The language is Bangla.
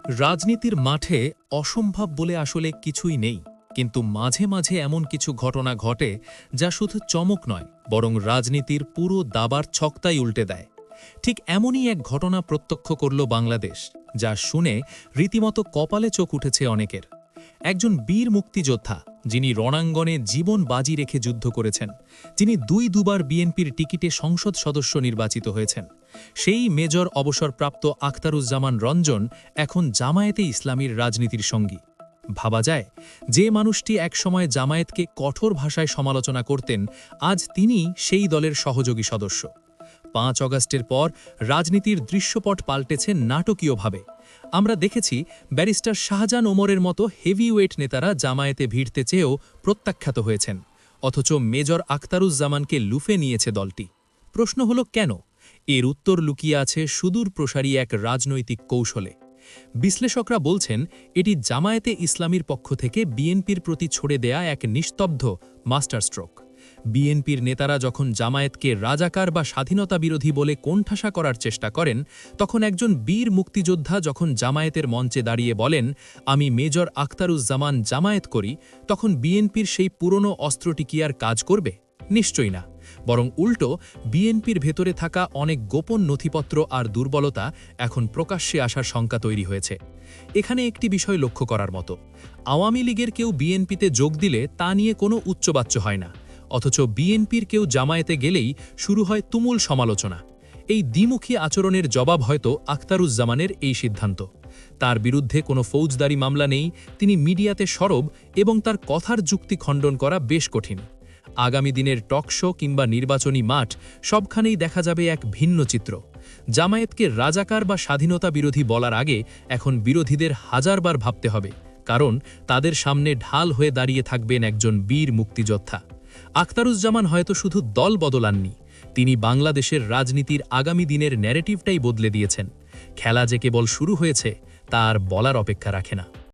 রাজনীতির মাঠে অসম্ভব বলে আসলে কিছুই নেই, কিন্তু মাঝে মাঝে এমন কিছু ঘটনা ঘটে যা শুধু চমক নয়, বরং রাজনীতির পুরো দাবার ছকটাই উল্টে দেয়। ঠিক এমনই এক ঘটনা প্রত্যক্ষ করল বাংলাদেশ, যা শুনে রীতিমতো কপালে চোখ উঠেছে অনেকের। একজন বীর মুক্তিযোদ্ধা, যিনি রণাঙ্গনে জীবন বাজি রেখে যুদ্ধ করেছেন, যিনি দুবার বিএনপির টিকিটে সংসদ সদস্য নির্বাচিত হয়েছেন, সেই মেজর অবসরপ্রাপ্ত আখতারুজ্জামান রঞ্জন এখন জামায়াতে ইসলামীর রাজনীতির সঙ্গী। ভাবা যায়, যে মানুষটি একসময় জামায়াতকে কঠোর ভাষায় সমালোচনা করতেন, আজ তিনি সেই দলের সহযোগী সদস্য। ৫ অগাস্টের পর রাজনীতির দৃশ্যপট পাল্টেছে নাটকীয়ভাবে। আমরা দেখেছি ব্যারিস্টার শাহজাহান ওমরের মতো হেভিওয়েট নেতারা জামায়াতে ভিড়তে চেয়েও প্রত্যাখ্যাত হয়েছেন, অথচ মেজর আখতারুজ্জামানকে লুফে নিয়েছে দলটি। প্রশ্ন হলো কেন? এর উত্তর লুকিয়ে আছে সুদূর প্রসারী এক রাজনৈতিক কৌশলে। বিশ্লেষকরা বলছেন, এটি জামায়াতে ইসলামীর পক্ষ থেকে বিএনপির প্রতি ছড়ে দেয়া এক নিস্তব্ধ মাস্টারস্ট্রোক। বিএনপির নেতারা যখন জামায়াতকে রাজাকার বা স্বাধীনতা বিরোধী বলে কোণঠাসা করার চেষ্টা করেন, তখন একজন বীর মুক্তিযোদ্ধা যখন জামায়াতের মঞ্চে দাঁড়িয়ে বলেন, আমি মেজর আখতারুজ্জামান জামায়াত করি, তখন বিএনপির সেই পুরনো অস্ত্রটি কি আর কাজ করবে? নিশ্চয়ই না। বরং উল্টো, বিএনপির ভেতরে থাকা অনেক গোপন নথিপত্র আর দুর্বলতা এখন প্রকাশ্যে আসার শঙ্কা তৈরি হয়েছে। এখানে একটি বিষয় লক্ষ্য করার মতো, আওয়ামী লীগের কেউ বিএনপিতে যোগ দিলে তা নিয়ে কোনো উচ্চবাচ্য হয় না, অথচ বিএনপির কেউ জামায়াতে গেলেই শুরু হয় তুমুল সমালোচনা। এই দ্বিমুখী আচরণের জবাব হয়তো আখতারুজ্জামানের এই সিদ্ধান্ত। তার বিরুদ্ধে কোনো ফৌজদারি মামলা নেই, তিনি মিডিয়াতে সরব এবং তার কথার যুক্তি খণ্ডন করা বেশ কঠিন। আগামী দিনের টক শো কিংবা নির্বাচনী মাঠ, সবখানেই দেখা যাবে এক ভিন্ন চিত্র। জামায়াতকে রাজাকার বা স্বাধীনতা বিরোধী বলার আগে এখন বিরোধীদের হাজারবার ভাবতে হবে, কারণ তাদের সামনে ঢাল হয়ে দাঁড়িয়ে থাকবেন একজন বীর মুক্তিযোদ্ধা। আখতারুজ্জামান হয়তো শুধু দল বদলাননি, তিনি বাংলাদেশের রাজনীতির আগামী দিনের ন্যারেটিভটাই বদলে দিয়েছেন। খেলা যে কেবল শুরু হয়েছে, তা আর বলার অপেক্ষা রাখে না।